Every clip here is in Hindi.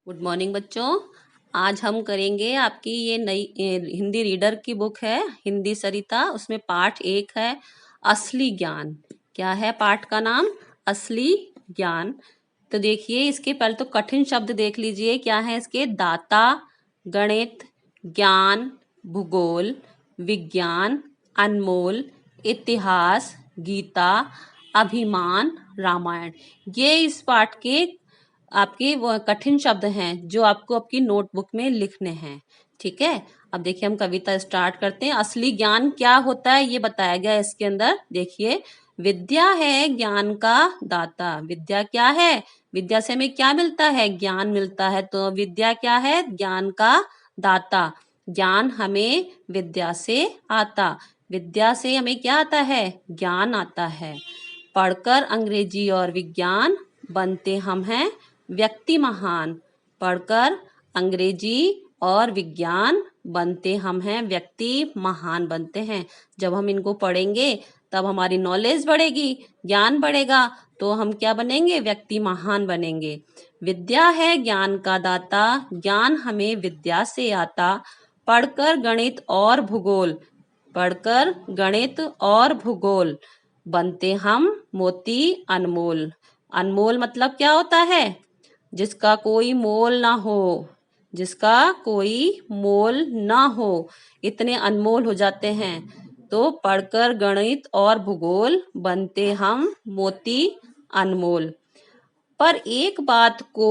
गुड मॉर्निंग बच्चों। आज हम करेंगे आपकी ये नई हिंदी रीडर की बुक है हिंदी सरिता। उसमें पाठ 1 है असली ज्ञान। क्या है पाठ का नाम? असली ज्ञान। तो देखिए इसके पहले तो कठिन शब्द देख लीजिए क्या है इसके। दाता, गणित, ज्ञान, भूगोल, विज्ञान, अनमोल, इतिहास, गीता, अभिमान, रामायण। ये इस पाठ के आपके वो कठिन शब्द हैं जो आपको आपकी नोटबुक में लिखने हैं। ठीक है, अब देखिए हम कविता स्टार्ट करते हैं। असली ज्ञान क्या होता है ये बताया गया है इसके अंदर। देखिए, विद्या है ज्ञान का दाता। विद्या क्या है? विद्या से हमें क्या मिलता है? ज्ञान मिलता है। तो विद्या क्या है? ज्ञान का दाता। ज्ञान हमें विद्या से आता। विद्या से हमें क्या आता है? ज्ञान आता है। पढ़कर अंग्रेजी और विज्ञान बनते हम हैं व्यक्ति महान। पढ़कर अंग्रेजी और विज्ञान बनते हम हैं व्यक्ति महान बनते हैं। जब हम इनको पढ़ेंगे तब हमारी नॉलेज बढ़ेगी, ज्ञान बढ़ेगा, तो हम क्या बनेंगे? व्यक्ति महान बनेंगे। विद्या है ज्ञान का दाता, ज्ञान हमें विद्या से आता। पढ़कर गणित और भूगोल, पढ़कर गणित और भूगोल बनते हम मोती अनमोल। अनमोल मतलब क्या होता है? जिसका कोई मोल ना हो, जिसका कोई मोल ना हो, इतने अनमोल हो जाते हैं। तो पढ़कर गणित और भूगोल बनते हम मोती अनमोल। पर एक बात को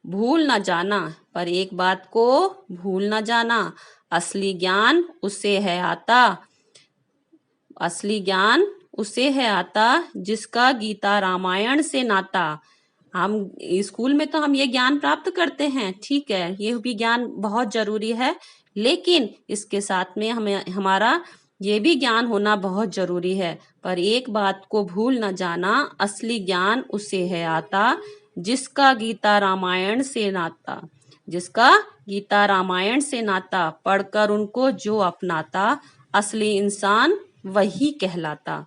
भूल ना जाना, पर एक बात को भूल ना जाना, असली ज्ञान उसे है आता। असली ज्ञान उसे है आता जिसका गीता रामायण से नाता। हम स्कूल में तो हम ये ज्ञान प्राप्त करते हैं, ठीक है, ये भी ज्ञान बहुत जरूरी है, लेकिन इसके साथ में हमें हमारा ये भी ज्ञान होना बहुत जरूरी है। पर एक बात को भूल न जाना, असली ज्ञान उसे है आता जिसका गीता रामायण से नाता। जिसका गीता रामायण से नाता, पढ़कर उनको जो अपनाता, असली इंसान वही कहलाता।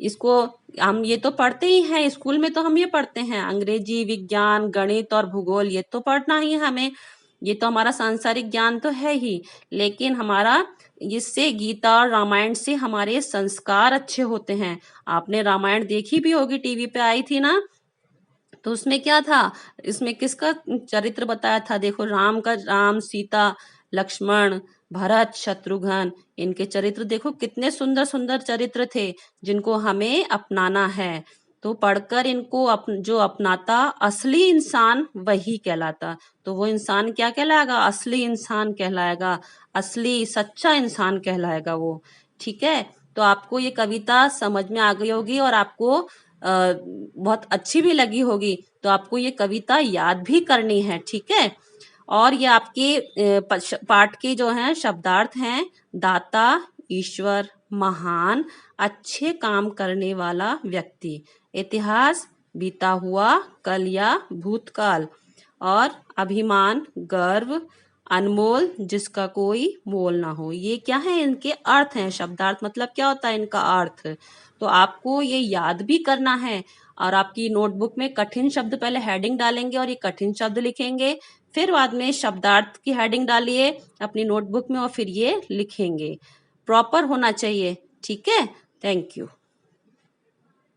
इसको हम ये तो पढ़ते ही हैं, स्कूल में तो हम ये पढ़ते हैं, अंग्रेजी, विज्ञान, गणित और भूगोल, ये तो पढ़ना ही हमें, ये तो हमारा सांसारिक ज्ञान तो है ही। लेकिन हमारा इससे गीता और रामायण से हमारे संस्कार अच्छे होते हैं। आपने रामायण देखी भी होगी, टीवी पे आई थी ना, तो उसमें क्या था? इसमें किसका चरित्र बताया था? देखो, राम का, राम, सीता, लक्ष्मण, भरत, शत्रुघ्न, इनके चरित्र देखो कितने सुंदर सुंदर चरित्र थे जिनको हमें अपनाना है। तो पढ़कर इनको जो अपनाता, असली इंसान वही कहलाता। तो वो इंसान क्या कहलाएगा? असली इंसान कहलाएगा, असली सच्चा इंसान कहलाएगा वो। ठीक है, तो आपको ये कविता समझ में आ गई होगी और आपको बहुत अच्छी भी लगी होगी। तो आपको ये कविता याद भी करनी है, ठीक है। और ये आपके पाठ के जो हैं शब्दार्थ हैं, दाता, ईश्वर, महान, अच्छे काम करने वाला व्यक्ति, इतिहास, बीता हुआ कल या भूतकाल, और अभिमान, गर्व, अनमोल, जिसका कोई मोल ना हो। ये क्या है? इनके अर्थ हैं। शब्दार्थ मतलब क्या होता है? इनका अर्थ। तो आपको ये याद भी करना है। और आपकी नोटबुक में कठिन शब्द पहले हेडिंग डालेंगे और ये कठिन शब्द लिखेंगे, फिर बाद में शब्दार्थ की हेडिंग डालिए अपनी नोटबुक में और फिर ये लिखेंगे। प्रॉपर होना चाहिए, ठीक है। Thank you.